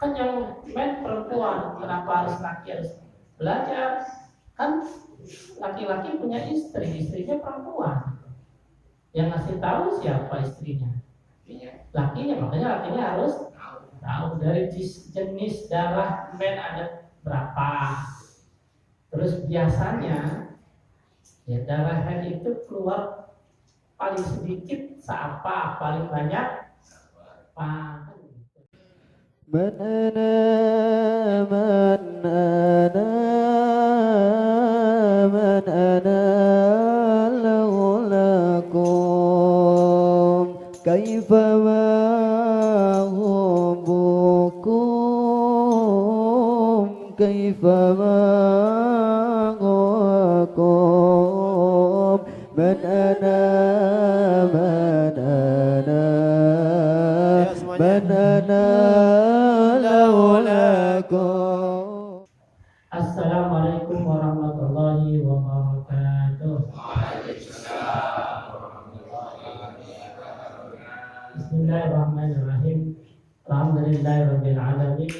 Kan yang men perempuan, kenapa harus laki harus belajar? Kan laki-laki punya istri, istrinya perempuan. Yang ngasih tahu siapa istrinya? Lakinya, makanya lakinya harus tahu dari jenis darah men ada berapa. Terus biasanya ya darah head itu keluar paling sedikit seapa, paling banyak apa. من أنا من أنا من أنا لولاكم كيف ما حبكم كيف ما غواكم من أنا من أنا من أنا Assalamualaikum warahmatullahi wabarakatuh. Bismillahirrahmanirrahim. Alhamdulillahirabbil alamin.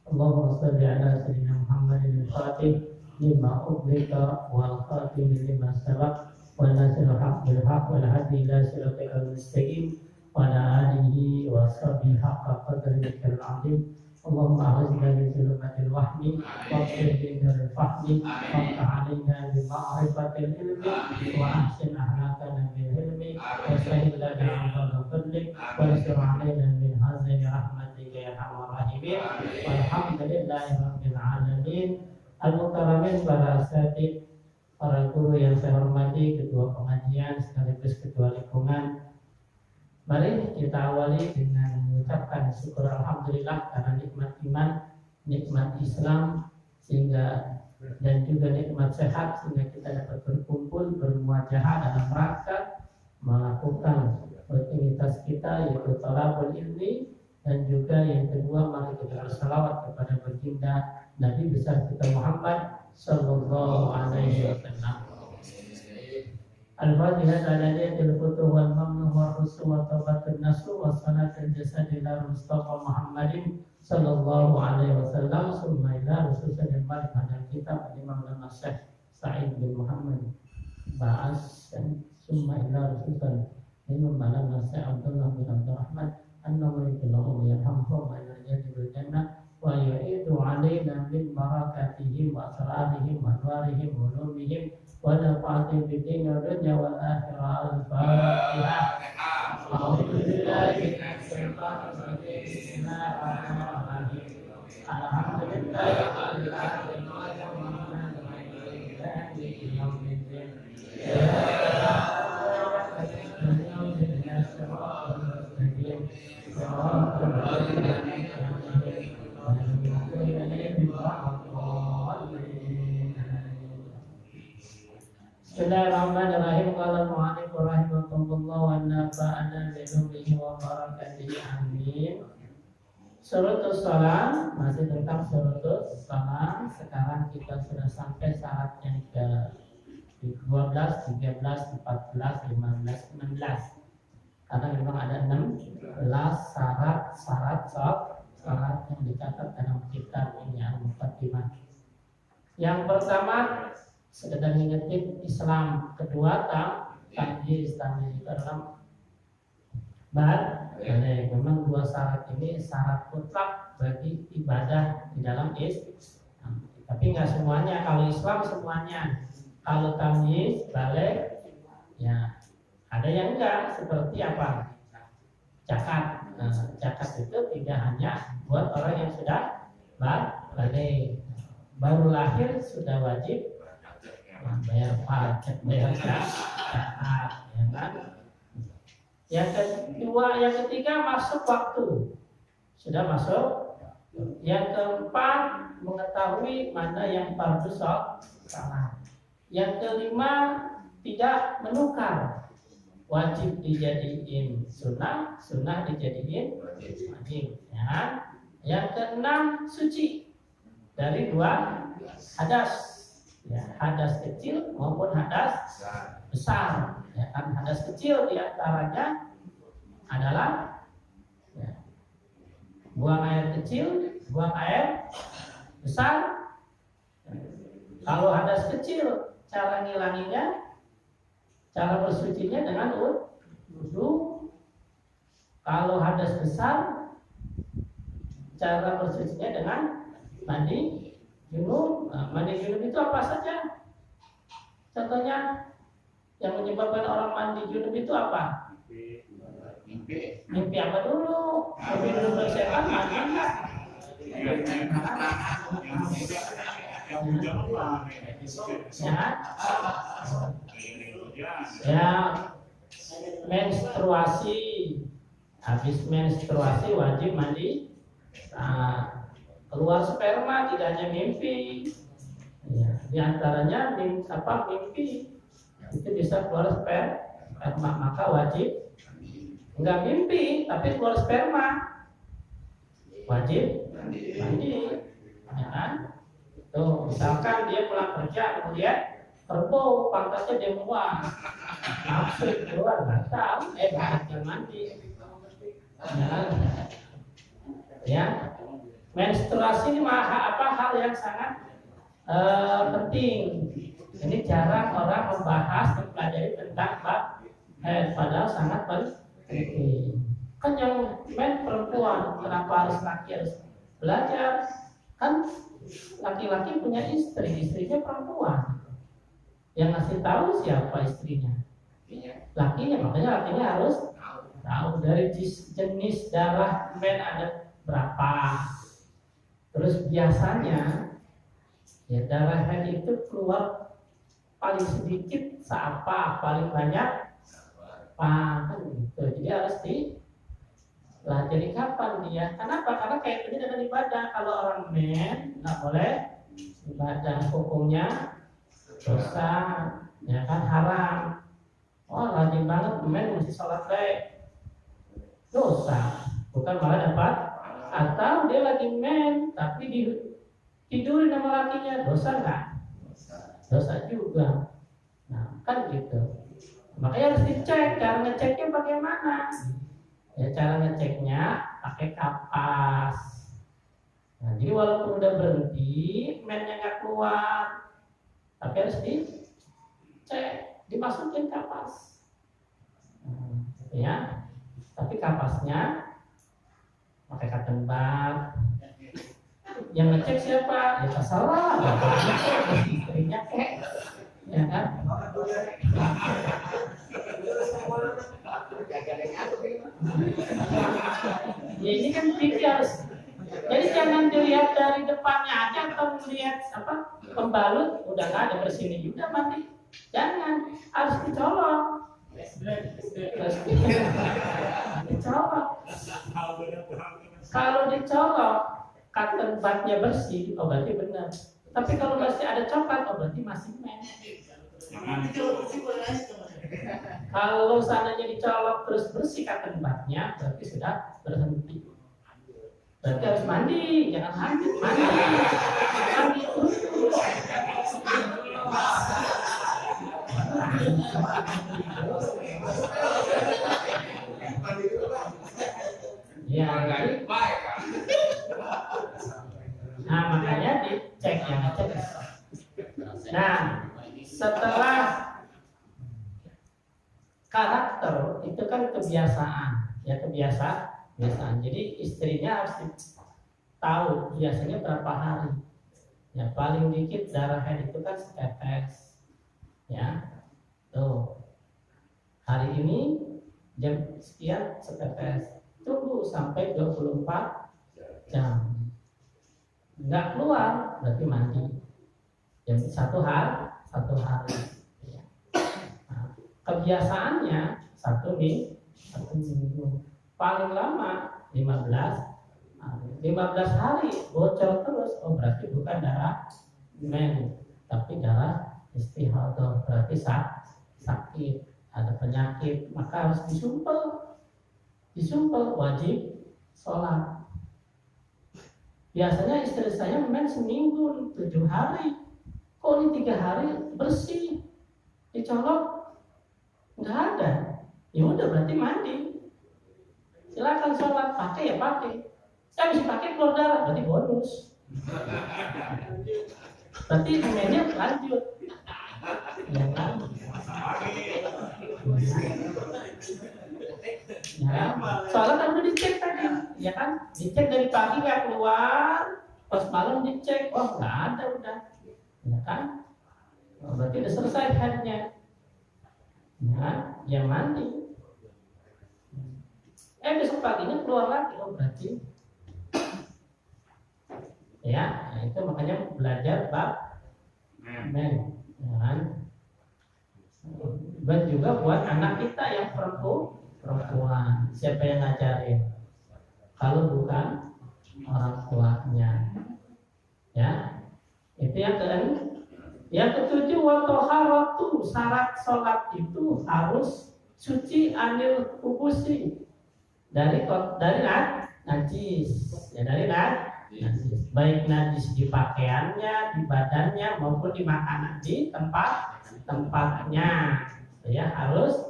Allahumma shalli ala sayyidina Muhammadin al-Fatih lima ughliqa wal khatim lima sabaq wa nasirul haqq bil haqq wal hadi ila siratal mustaqim wa ala alihi wa sahbihi haqqa qadrihi al-azim. Allahumma aghithna min zulumatil wahmi waghfir lana bil fahmi waftah alaina bi ma'rifatil ilmi wa ahsin ahlakana bil hilmi wa sahhil lana amala fadlik wa yasir alaina min hazini rahmatika ya arhamar rahimin. Walhamdulillahi rabbil alamin. Al-mukarramin para asatidz, para guru yang saya hormati, ketua pengajian sekaligus ketua lingkungan. Mari kita awali dengan mengucapkan syukur alhamdulillah karena nikmat iman, nikmat Islam sehingga dan juga nikmat sehat sehingga kita dapat berkumpul bermuajahah dalam rangka melakukan rutinitas kita yaitu thalabul ilmi, dan juga yang kedua mari kita bersalawat kepada baginda Nabi besar kita Muhammad sallallahu alaihi wasallam. Al-Fatihah alaiyatul futuh wal mamnuh wa rusul wa taubatun nasuh wa salatul jasadillah Mustafa Muhammadin sallallahu alaihi wasallam summa ila rasulil malik hadal kitab Imam Ulama Syekh Sa'id bin Muhammad Ba'as summa ila rasulil Imam Ulama Syekh Abdullah bin Abdurrahman an-Nawaitillahu yarhamhu wa yarjadul jannah wa yu'idu alaina min barakatihim wa asrarihim wa anwarihim wa ulumihim wa nafa'atin fid dunya wal dunya wal akhirah. Al-Fatihah. A'udzubillahi minasyaitonir rajim. Bismillahirrahmanirrahim. Alhamdulillahirabbil alamin. Bismillahirrahmanirrahim. Qala al-mu'allif rahimahullah wa nafa'ana bi ilmihi wa barakatihi amin. Syurutus shalah, masih tentang syurutus shalah. Sekarang kita sudah sampai syarat yang ke 12, 13, 14, 15, 16. Karena memang ada 16 syarat yang dicatat dalam kitab ini Al-Muqaddimah. Yang pertama sekedar ngingetin Islam, kedua tamyiz itu adalah memang dua syarat ini syarat mutlak bagi ibadah di dalam Islam. Tapi nggak semuanya. Kalau Islam semuanya. Kalau tamyiz balik ya ada yang enggak, seperti apa? Zakat. Zakat itu tidak hanya buat orang yang sudah balik, baru lahir sudah wajib bayar pajak, bayar zakat, ya kan? Yang kedua, yang ketiga masuk waktu, sudah masuk. Yang keempat mengetahui mana yang fardu shalah. Yang kelima tidak menukar, wajib dijadiin sunnah, sunnah dijadiin wajib. Ya. Yang keenam suci dari dua hadas. Ya, hadas kecil maupun hadas besar. Ya kan, hadas kecil diantaranya adalah ya, buang air kecil, buang air besar. Kalau hadas kecil, cara ngilanginya, cara bersucinya dengan wudu. Kalau hadas besar, cara bersucinya dengan mandi junub. Nah, mandi junub itu apa saja? Contohnya yang menyebabkan orang mandi junub itu apa? Mimpi apa dulu? Mimpi dulu bersetan mandi enggak? Ya, menstruasi. Habis menstruasi wajib mandi. Nah, keluar sperma tidak hanya mimpi. Ya, di antaranya mimpi itu bisa keluar sperma, maka wajib. Enggak mimpi tapi keluar sperma, wajib mandi. Ya kan? Tuh, misalkan dia pulang kerja kemudian kerbau pantasnya dia buang, nafsu keluar nggak tahu, bahannya mandi. Ya, menstruasi ini hal yang sangat penting. Ini jarang orang membahas mempelajari tentang bab padahal sangat penting. Kan yang perempuan, kenapa harus laki harus belajar? Kan laki-laki punya istri, istrinya perempuan. Yang ngasih tahu siapa istrinya? Lakinya, makanya lakinya harus tahu dari jenis darah men ada berapa. Terus biasanya ya darah head itu keluar paling sedikit seapa, paling banyak apa kan gitu. Jadi harus dipelajari kapan dia. Kenapa? Karena kayak ini dengan ibadah. Kalau orang men nggak boleh ibadah, hukumnya dosa, ya kan haram. Oh rajin banget men mesti sholat baik, dosa. Bukan malah dapat. Atau dia lagi men tapi tidurin sama lakinya, dosa nggak? Dosa juga. Nah kan gitu. Makanya harus dicek. Cara ngeceknya bagaimana? Ya cara ngeceknya pakai kapas. Nah, jadi walaupun udah berhenti, mennya nggak keluar, tapi harus dicek, dimasukin kapas. Ya, tapi kapasnya pakai cotton bud. Yang ngecek siapa? Ya terserah, bapaknya istrinya ya kan? Ya ini kan TV harus. Jadi jangan dilihat dari depannya aja atau melihat pembalut udah nggak ada bersini juga mandi. Jangan, harus dicolok. Dicolok. Kalau dicolok, cotton budnya bersih, oh berarti benar. Tapi kalau masih ada coklat, oh berarti masih men. Kalau sananya dicolok terus bersih cotton budnya, berarti sudah berhenti. Berarti harus mandi, jangan mandi. Mandi terus. Ya, jadi, nah makanya dicek yang ngecek. Nah, setelah karakter itu kan kebiasaan, ya kebiasaan. Jadi istrinya harus tahu biasanya berapa hari. Ya paling dikit darah head itu kan setetes. Ya, tuh hari ini jam sekian setetes. Tunggu sampai 24 jam. Enggak keluar berarti mandi. Jam satu hari. Nah, kebiasaannya satu minggu. Paling lama 15 hari bocor terus. Oh berarti bukan darah men, tapi darah istihadah. Berarti sakit, ada penyakit, maka harus disumpel wajib sholat. Biasanya istri saya men seminggu 7 hari, kok ini 3 hari bersih, dicolok nggak ada. Ya udah berarti mandi. Silakan sholat, pakai ya pakai. Kan bisa pakai keluar darah, berarti bonus. Berarti momennya lanjut. Ya kan? Ya, soalnya kan udah dicek tadi, ya kan? Dicek dari pagi nggak keluar, pas malam dicek, oh nggak ada udah, ya kan? Oh, berarti udah selesai headnya, ya, ya mandi. Besok paginya keluar lagi, oh berarti, ya, nah itu makanya belajar bab men, ya kan? Dan juga buat anak kita yang perempuan, siapa yang ngajarin? Kalau bukan orang tuanya, ya. Itu yang ketujuh, wa thaharatu, syarat sholat itu harus suci anil kubusi, dari najis, ya, dari najis, baik najis di pakaiannya, di badannya maupun di makanan, di tempatnya, ya harus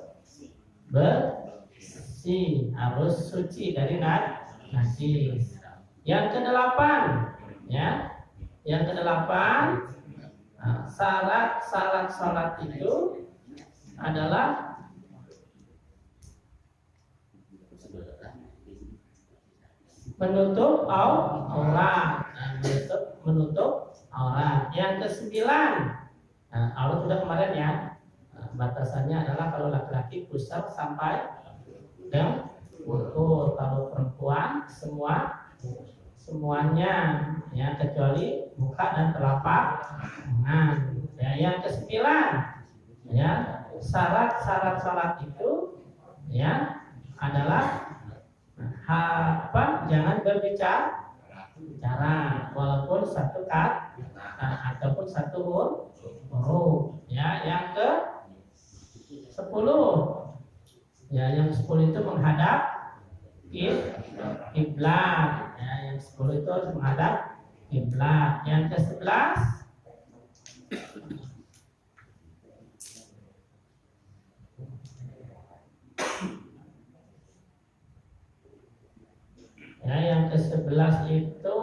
bersih, harus suci dari najis. Yang kedelapan, ya, yang kedelapan, syarat salat itu adalah menutup aurat, menutup aurat. Yang kesembilan, aurat sudah kemarin ya. Batasannya adalah kalau laki-laki pusat sampai ukur, kalau perempuan semuanya, ya, kecuali muka dan telapak tangan. Ya, yang kesembilan, ya, syarat salat itu, ya, adalah jangan berbicara walaupun satu kata ataupun satu huruf. Ya, yang ke 10, ya, yang 10 itu menghadap kiblat, ya, yang 10 itu harus menghadap kiblat. Yang ke 11, ya, yang ke 11 itu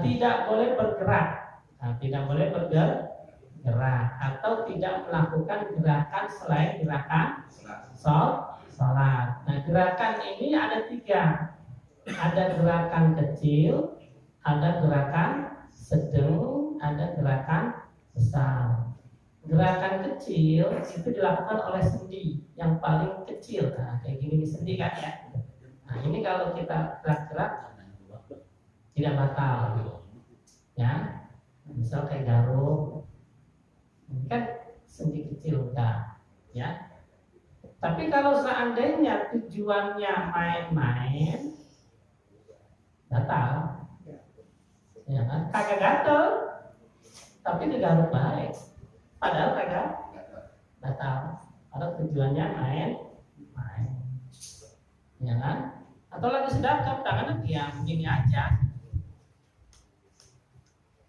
tidak boleh bergerak, tidak boleh bergerak atau tidak melakukan gerakan selain gerakan sholat. Nah, gerakan ini ada 3, ada gerakan kecil, ada gerakan sedang, ada gerakan besar. Gerakan kecil itu dilakukan oleh sendi yang paling kecil, kayak gini sendi kan ya. Nah, ini kalau kita gerak-gerak tidak batal, ya. Misal kayak jarum, ini kan sendi kecil udah, ya. Tapi kalau seandainya tujuannya main-main, batal, ya kan? Kagak gatel, tapi digaruk baik, padahal kagak batal. Kalau tujuannya main, ya kan? Atau lagi sedekah, tangannya diam begini aja,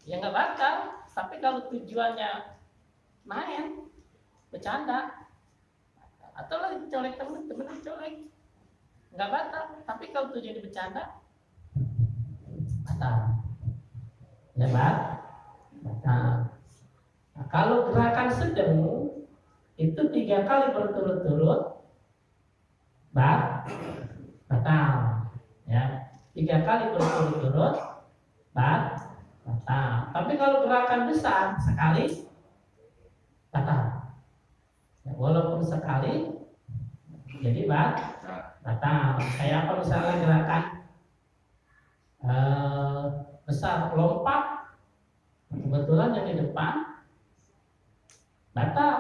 ya nggak batal. Tapi kalau tujuannya main, bercanda, atau lagi colek temen colek, nggak batal. Tapi kalau tujuannya bercanda, batal. Ya batal. Nah, kalau gerakan sedang itu 3 kali berturut-turut, batal. Ya, 3 kali berturut-turut, batal. Tapi kalau gerakan besar sekali, batal. Ya, walaupun sekali, jadi batal. Kayak apa misalnya gerakan besar, lompat, kebetulan yang di depan batal,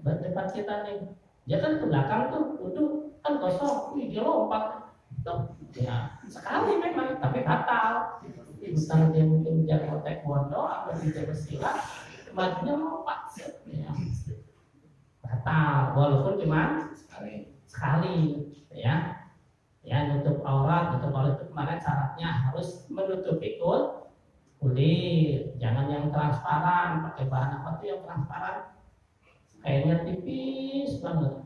depan kita nih. Dia kan ke belakang tuh, duduk kan kosong, dia lompat tuh, ya sekali memang, tapi batal. Misalnya dia mungkin jago taekwondo atau dia jago silat, majunya lompat, ya batal, walaupun cuma sekali, ya. Ya, nutup aurat itu kemarin syaratnya harus menutupi kulit, jangan yang transparan. Pakai bahan apa tuh yang transparan? Kainnya tipis banget,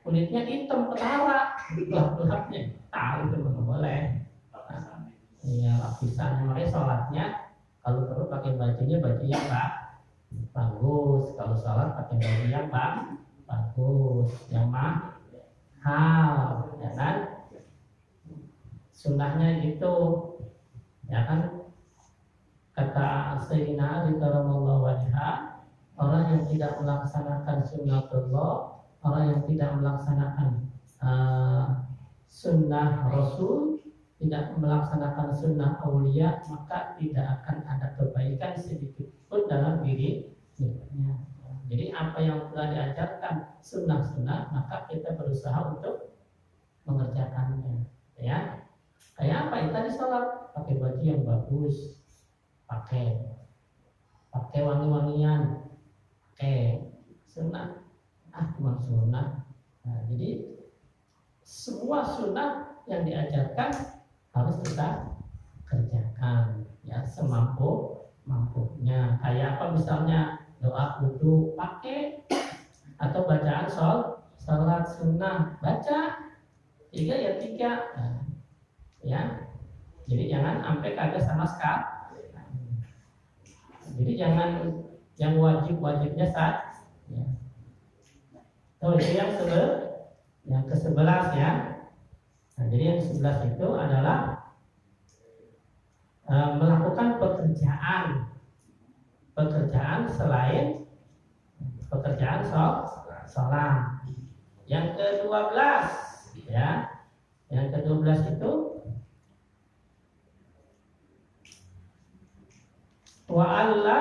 kulitnya hitam ketara, gelap-gelapnya, tahu itu nggak boleh. Iya, lapisannya, makanya sholatnya kalau perlu pakai bajunya baju yang bagus. Kalau sholat pakai baju yang bagus, yang mahal, ya kan? Sunnahnya gitu, ya kan? Kata Sayyidina Ali radhiyallahu anhu, orang yang tidak melaksanakan sunnatullah, orang yang tidak melaksanakan sunnah Rasul, tidak melaksanakan sunnah aulia, maka tidak akan ada kebaikan sedikit pun dalam dirinya. Jadi apa yang telah diajarkan sunnah-sunnah, maka kita berusaha untuk mengerjakannya. Ya, kayak apa? Tadi sholat pakai baju yang bagus, pakai wangi-wangian, pakai sunnah. Cuma sunnah. Nah, jadi semua sunnah yang diajarkan harus kita kerjakan, ya, semampunya. Kayak apa misalnya doa wudu pakai, atau bacaan sholat sunnah baca 3 ya 3. Nah, ya, jadi jangan sampai kagak sama sekali. Jadi jangan yang wajibnya saat, ya. Itu yang ke-11 ya. Nah, jadi yang ke-11 itu adalah melakukan pekerjaan selain pekerjaan sholat. Yang ke-12 ya. Yang ke-12 itu wa alla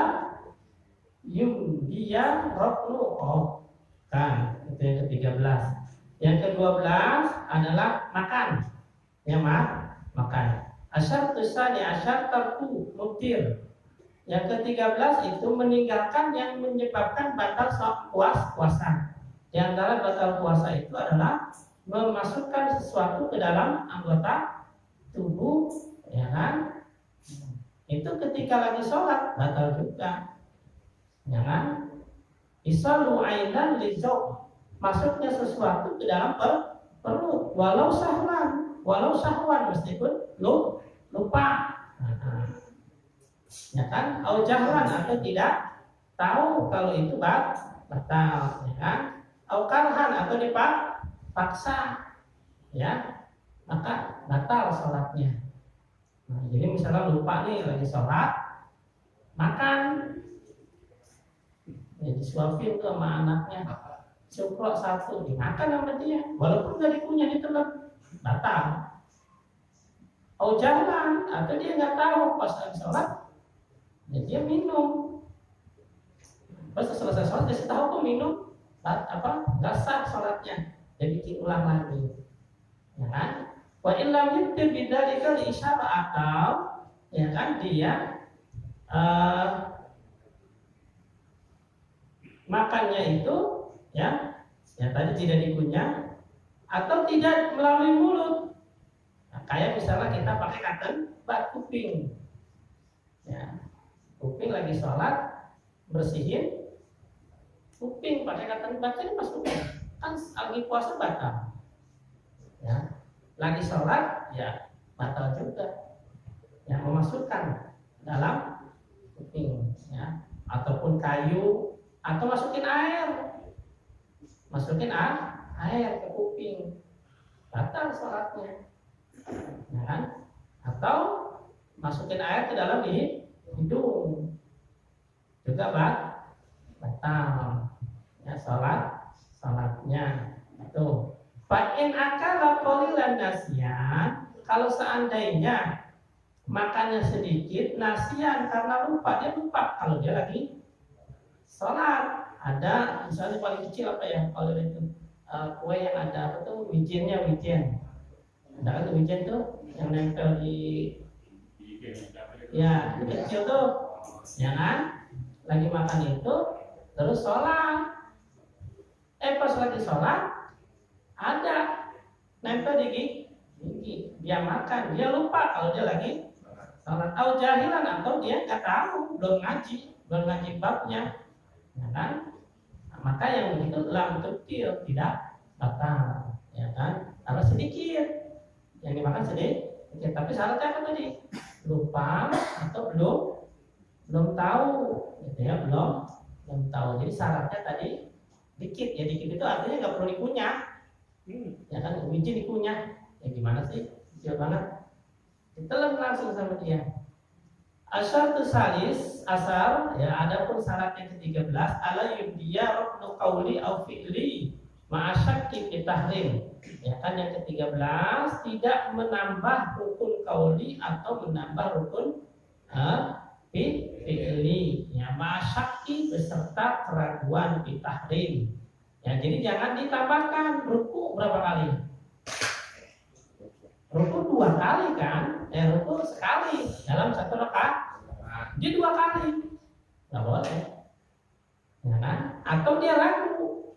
yumdiya raqnu, kan, itu yang ke-13. Yang ke-12 adalah makan. Ya, makan. Asyar tusani asyar tarku mubtir. Yang ke-13 itu meninggalkan yang menyebabkan batal puasa. Di antara batal puasa itu adalah memasukkan sesuatu ke dalam anggota tubuh, ya kan? Itu ketika lagi sholat batal juga, ya kan? Isalu ainan lizok, masuknya sesuatu ke dalam perut, walau sahwan meskipun lupa, ya kan? Au jahlan, atau tidak tahu kalau itu batal, ya kan? Au karhan, atau dipaksa, ya, maka batal sholatnya. Nah, jadi misalnya lupa nih lagi sholat, makan, ya disuapin tuh sama anaknya, cukrok 1 dimakan sama dia, walaupun gak dikunyah, ditelan, batal. Oh jalan, atau dia nggak tahu pas lagi sholat, ya dia minum. Pas selesai sholat dia tahu kok minum, nggak sah sholatnya, dia bikin ulang lagi, ya kan? Wa illam yubtir bidzalika li isyara, atau ya kan dia makannya itu ya tadi tidak dikunyah atau tidak melalui mulut. Nah, kayak misalnya kita pakai cotton bud kuping, ya, kuping lagi sholat bersihin kuping pakai cotton bud, ini pas kuping kan lagi puasa batal, ya, lagi sholat ya batal juga, ya, memasukkan dalam kuping, ya, ataupun kayu, atau masukin air ke kuping, batal sholatnya, ya kan? Atau masukin air ke dalam hidung juga batal, ya, sholatnya itu. Fa'in akala qalilan nasiyan, kalau seandainya makannya sedikit nasiyan karena lupa, dia lupa kalau dia lagi sholat. Ada misalnya paling kecil apa ya kalau itu kue yang ada apa tuh wijen, ada kan tuh wijen tuh yang nempel di, ya, kecil tuh, ya kan? Lagi makan itu terus sholat, pas lagi sholat ada nempel di gigi, dia makan, dia lupa kalau dia lagi sholat. Atau jahilan, atau dia nggak tahu, belum ngaji babnya, ya kan? Nah, maka yang begitu lam tubtil, tidak batal, ya kan? Karena sedikit, yang dimakan sedikit. Tapi syaratnya apa tadi? Lupa atau belum tahu, gitu ya, belum tahu. Jadi syaratnya tadi dikit, ya dikit itu artinya nggak perlu dikunyah, ya kan? Biji dikunyah, ya gimana sih? Kecil banget, ditelan langsung sama dia. Asar tusalis asar, ya adapun syarat yang ke-13 ala yubdiya ruknu qauli au fi'li ma'asyakki fi tahrim. Ya kan yang ke-13 tidak menambah rukun qauli atau menambah rukun fi'li, ya ma'asyakki beserta keraguan fi tahrim. Ya jadi jangan ditambahkan ruku berapa kali? Ruku 2 kali kan? Ruku sekali dalam satu rakaat. Dia 2 kali, nggak boleh, ya kan? Atau dia ragu,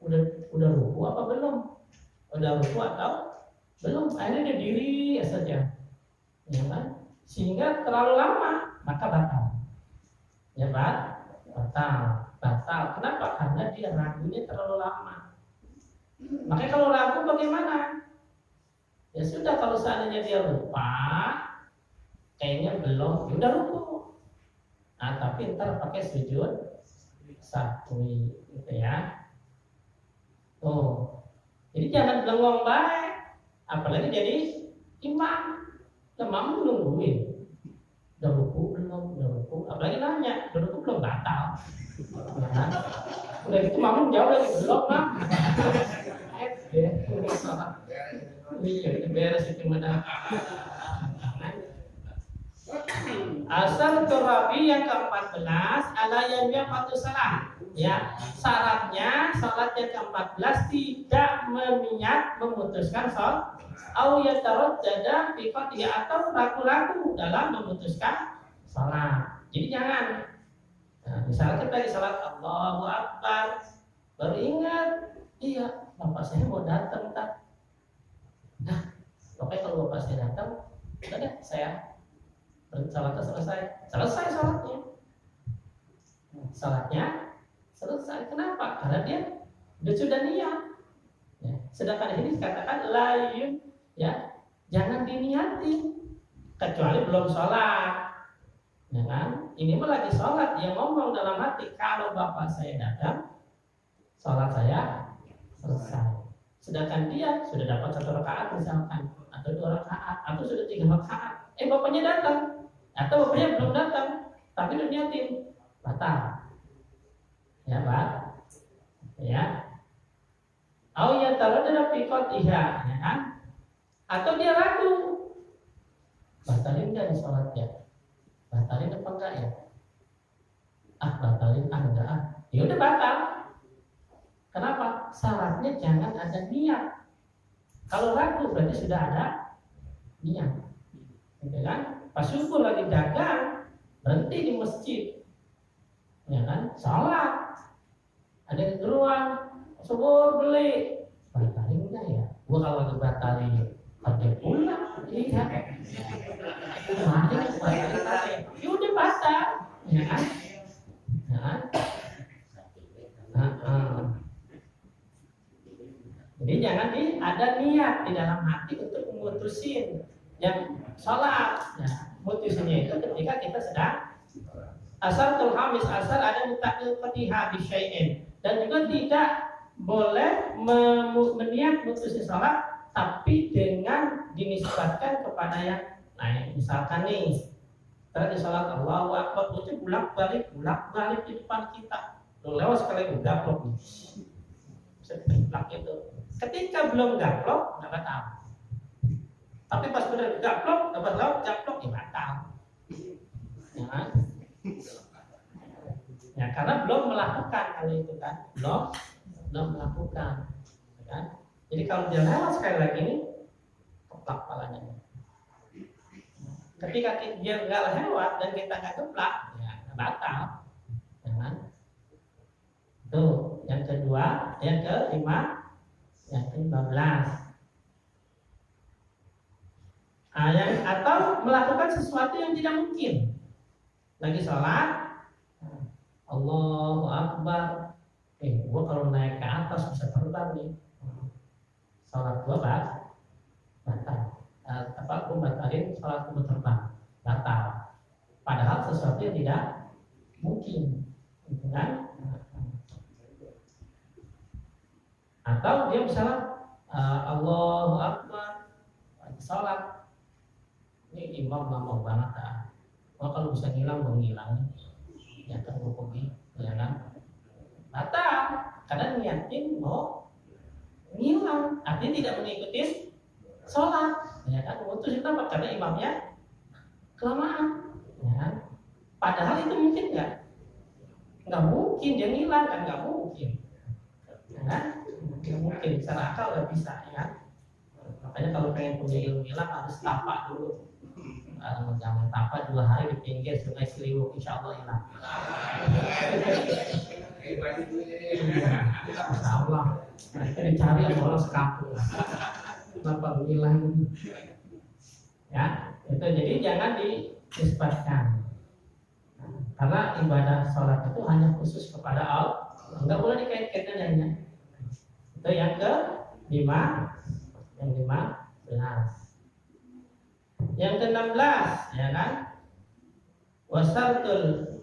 udah ruku apa belum? Udah ruku atau belum? Akhirnya dia diri saja, ya kan? Sehingga terlalu lama, maka batal. Ya batal. Kenapa? Karena dia ragunya terlalu lama. Makanya kalau ragu bagaimana? Ya sudah, kalau seandainya dia lupa, kayaknya belum, ya udah ruku. Nah, tapi ntar pakai sujud sahwi, gitu ya. Jadi jangan bengong baik, apalagi jadi imam nungguin. Udah ruku belum? Apalagi nanya, udah ruku belum? Batal. Nah, udah gitu imam jawab lagi belum, Mak. Iya, beres itu mana. Asal turabi yang ke-14 ala yang patu salah. Ya, syaratnya salat yang ke-14 tidak meniat memutuskan salat au yataraddada fi qatiha atau ragu-ragu dalam memutuskan salat. Jadi jangan. Nah, misalnya kita di salat Allahu Akbar baru ingat, iya, bapak saya mau datang tak. Nah, pokoknya kalau bapak saya datang, udah deh saya salatnya selesai salatnya selesai. Kenapa? Karena dia sudah niat. Ya. Sedangkan ini dikatakan lain, ya jangan diniati kecuali belum sholat, ya kan? Ini mah lagi sholat, dia ngomong dalam hati, kalau bapak saya datang, sholat saya selesai. Sedangkan dia sudah dapat 1 rakaat misalkan, atau 2 rakaat, atau sudah 3 rakaat. Bapaknya datang, atau bapaknya belum datang, tapi udah niatin, batal. Ya Pak, ya. Au ya taradda fi qatiha, ya kan? Atau dia ragu, batalin enggak nih sholatnya? Batalin apa enggak ya? Batalin enggak ya udah batal. Kenapa? Syaratnya jangan ada niat. Kalau ragu berarti sudah ada niat, gitu kan? Pas subuh lagi dagang, berhenti di masjid, ya kan? Salat, ada kegeruan, subuh beli, batalin enggak ya? Gua kalau lagi batalin, pakai pulang, iya. Batalin, ya udah batal, ya kan? Ya kan? Jadi jangan ada niat di dalam hati untuk memutusin yang sholat. Nah, mutusinnya itu ketika kita sedang asar hamis, asar ada mutakil qatiha bi syai'in, dan juga tidak boleh meniat mutusin sholat tapi dengan dinisbatkan kepada yang lain. Misalkan nih, kita di sholat Allahu Akbar, itu bolak-balik di depan kita. Lewat sekali gaplok nih. Setelak itu. Ketika belum gaplok, nggak batal. Tapi pas benar gaplok, dapat laut gaplok, ya batal. Ya kan? Ya, karena belum melakukan hal itu kan, belum melakukan, ya kan? Jadi kalau dia lewat sekali lagi ini, keplak palanya. Ketika dia nggak lewat dan kita nggak keplak, ya batal, ya kan? Tuh, yang kedua, yang kelima, yang ke-15. Atau melakukan sesuatu yang tidak mungkin. Lagi sholat, Allahu Akbar. Gua kalau naik ke atas bisa terbang nih. Sholat gua batal. Aku batalin sholat gua terbang, batal. Padahal sesuatu yang tidak mungkin, gitu kan? Atau dia misalnya Allahu Akbar sholat, ini imam lama banget dah. Kalau bisa ngilang mau ngilang, ya terhubungi, ya kan? Batal, karena niatin mau ngilang, artinya tidak mengikuti sholat, ya kan? Untuk kenapa? Karena imamnya kelamaan, ya kan? Padahal itu mungkin nggak mungkin dia ngilang kan, nggak mungkin, ya kan? Nggak mungkin, secara akal nggak bisa, ya kan? Makanya kalau pengen punya ilmu hilang harus tapak dulu. Jangan tapak 2 hari di pinggir Sungai Ciliwung, insya Allah hilang. Insya Allah. Mereka dicari orang sekampung. Kenapa hilang? Ya, itu jadi jangan dinisbatkan. Karena ibadah sholat itu hanya khusus kepada Allah, nggak boleh dikait-kaitkan dengannya. Itu yang ke-5. Yang 15. Yang ke-16, ya kan? Wasartul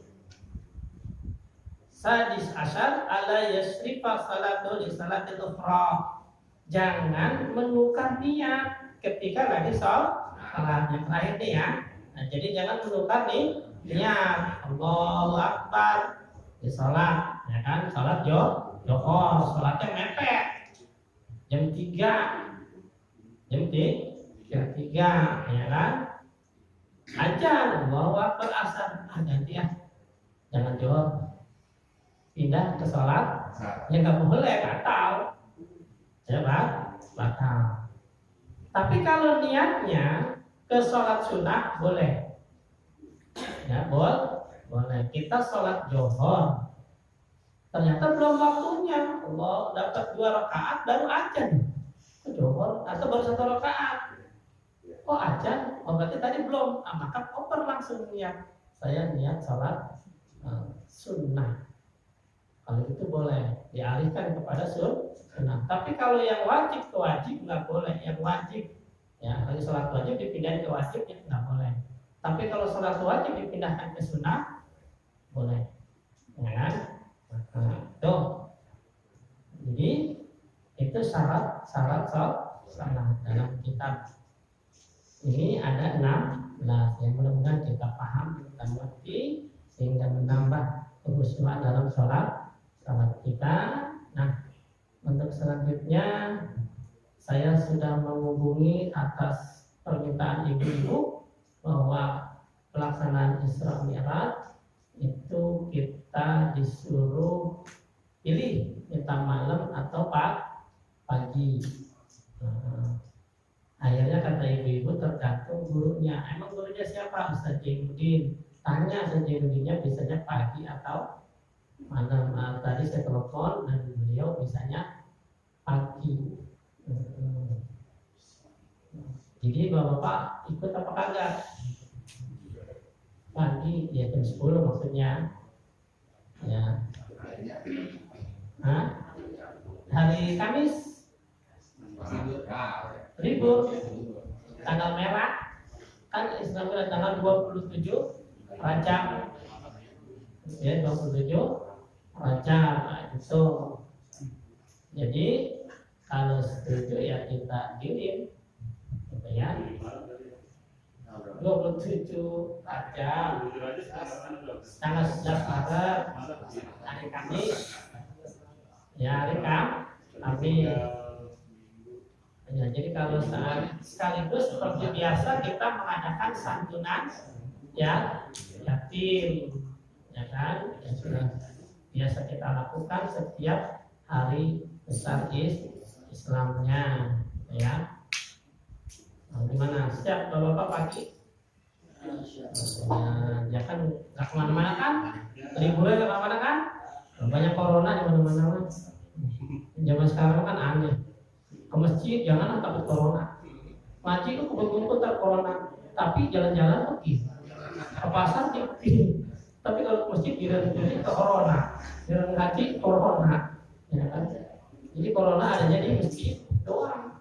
sadis asyar ala yasrifa salatu li salatil ukhra. Jangan menukar niat ketika lagi sholat. Yang terakhir nih ya. Nah, jadi jangan menukar nih niat Allahu Akbar di sholat, ya kan? Sholat johor, sholatnya mepet jam 3, jam 3, ya kan? Ajar Allahu Akbar asar, ganti ya, jangan johor, pindah ke sholat, ya nggak boleh, batal, ya batal. Tapi kalau niatnya ke sholat sunnah boleh, ya boleh. Kita sholat johor, ternyata belum waktunya, Allah dapat 2 rakaat baru ajan, johor atau baru 1 rakaat. Oh ajan, berarti tadi belum, maka koper langsung niat. Saya niat sholat sunnah. Kalau itu boleh dialihkan kepada sunnah. Tapi kalau yang wajib ke wajib nggak boleh. Yang wajib, ya kalau sholat wajib dipindahin ke wajib ya nggak boleh. Tapi kalau sholat wajib dipindahkan ke sunnah boleh. Ya kan? Tuh. Jadi itu syarat sholat dalam kitab. Ini ada 16 yang mudah-mudahan kita paham, kita mengerti sehingga menambah kekhusyuan dalam sholat kita. Nah, untuk selanjutnya saya sudah menghubungi atas permintaan ibu-ibu bahwa pelaksanaan Isra Mi'raj itu kita disuruh pilih minta malam atau pagi. Akhirnya kata ibu-ibu tergantung gurunya. Emang gurunya siapa? Ustaz Jainuddin. Tanya Ustaz Jainuddinnya bisanya pagi atau malam. Tadi saya telepon dan beliau bisanya pagi. Jadi bapak ikut apa kagak? Pagi, ya jam 10 maksudnya. Ya. Hari Kamis libur, tanggal merah kan Islam tanggal 27 Rajab, ya 27 Rajab itu. Jadi kalau setuju ya kita kirim, gitu ya. 27 Rajab tanggal 11 Maret hari Kamis, ya hari Kamis. Ya, jadi kalau saat sekaligus seperti biasa kita mengadakan santunan ya yatim, ya kan, yang sudah biasa kita lakukan setiap hari besar Islamnya, ya. Nah, gimana? Siap bapak-bapak pagi? Ya kan nggak kemana-mana kan? Liburnya nggak kemana-mana kan? Banyak corona di mana-mana. Zaman sekarang kan aneh. Ke masjid jangan takut corona. Ngaji itu kumpul-kumpul tak corona, tapi jalan-jalan pergi. Ke pasar pergi. Tapi kalau ke masjid tidak ke corona, tidak ngaji corona, ya kan? Jadi corona adanya di masjid doang.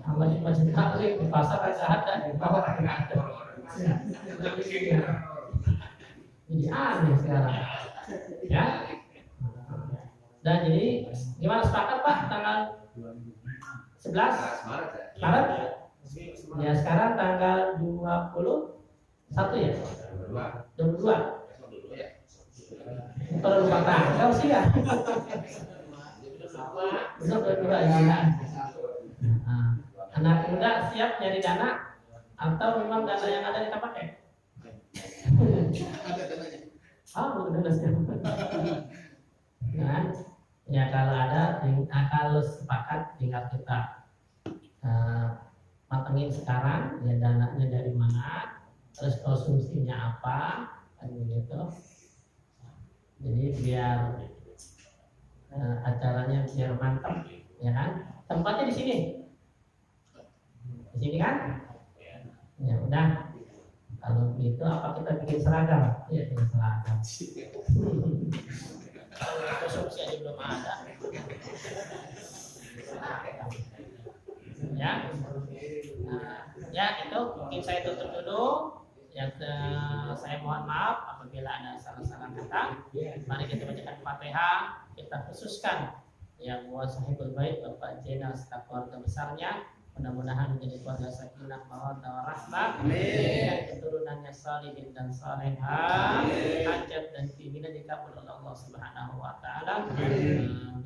Sama di masjid taklim di pasar ada, di bawah ada. Jadi aneh sekarang. Ya. Dan jadi gimana, sepakat Pak tanggal 11 Maret? Ya sekarang tanggal 21 ya? 22. Kalau lupa tanggal sih ya. Besok 22 ya. Anak muda siap nyari dana atau memang dana yang ada kita pakai? Udah siap. Nah, ya kalau sepakat tinggal kita matengin sekarang ya, dananya dari mana, terus konsumsinya apa, kan begitu. Jadi biar acaranya biar mantap, ya kan? Tempatnya di sini kan? Ya udah. Kalau gitu apa kita bikin seragam? Ya bikin seragam. Konsumsi aja belum ada. Ya, ya itu mungkin saya tutup dulu. Saya mohon maaf apabila ada salah-salah kata. Mari kita bacakan Fatihah. Kita khususkan yang buat sahibul bait Bapak Jenal serta keluarga besarnya. Mudah-mudahan menjadi keluarga sakinah, mawaddah warahmah. Dan keturunannya salihin dan salehah. Hajat dan keinginan dikabul oleh Allah Subhanahu wa taala.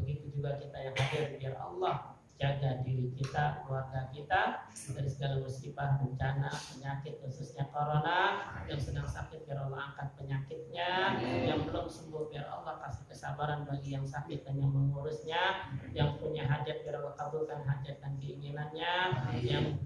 Begitu juga kita yang hadir, biar Allah jaga diri kita, keluarga kita dari segala musibah, bencana, penyakit, khususnya corona. Yang sedang sakit biar Allah angkat penyakitnya, yang belum sembuh biar Allah kasih kesabaran bagi yang sakit dan yang mengurusnya, yang punya hajat biar Allah kabulkan hajat dan keinginannya, yang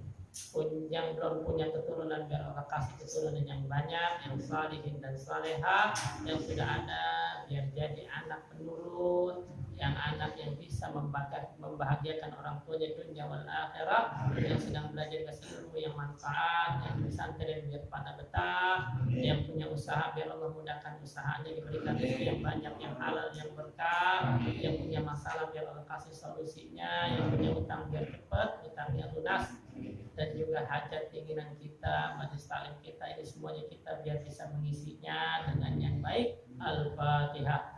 belum punya keturunan biar Allah kasih keturunan yang banyak, yang salihin dan salehah, yang sudah ada biar jadi anak penurut, yang anak yang bisa membahagiakan orang tuanya dunia wal akhirah, yang sedang belajar kasih ilmu yang manfaat, yang pesantren biar pada betah, yang punya usaha biar Allah mudahkan usahanya, diberikan rezeki yang banyak, yang halal, yang berkah, yang punya masalah biar Allah kasih solusinya, yang punya utang biar cepat utangnya lunas, dan juga hajat keinginan kita, majelis taklim kita ini semuanya kita biar bisa mengisinya dengan yang baik. Al-Fatihah.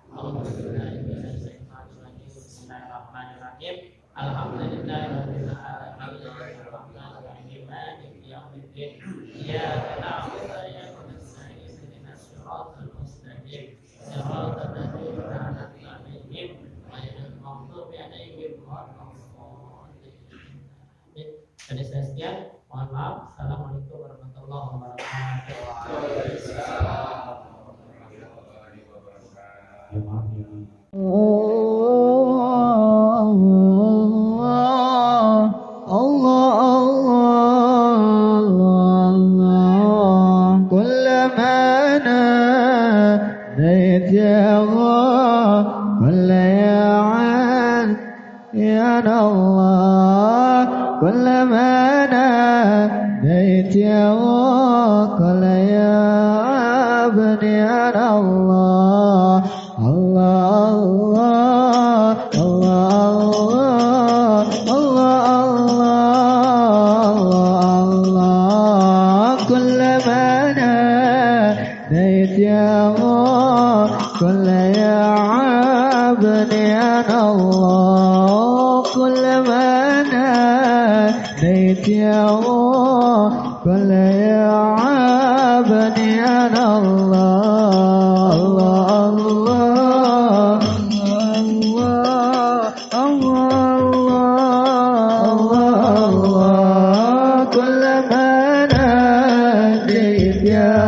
Bismillahirrahmanirrahim. Alhamdulillahirabbil alamin. Arrahmanirrahim. Maliki yaumiddin. Iyyaka na'budu wa iyyaka nasta'in. Ihdinas siratal mustaqim. Siratal ladzina an'amta 'alaihim ghairil maghdubi 'alaihim waladdallin. Jadi saya sekian, mohon maaf. Assalamualaikum warahmatullahi wabarakatuh. كل ما ناديت يا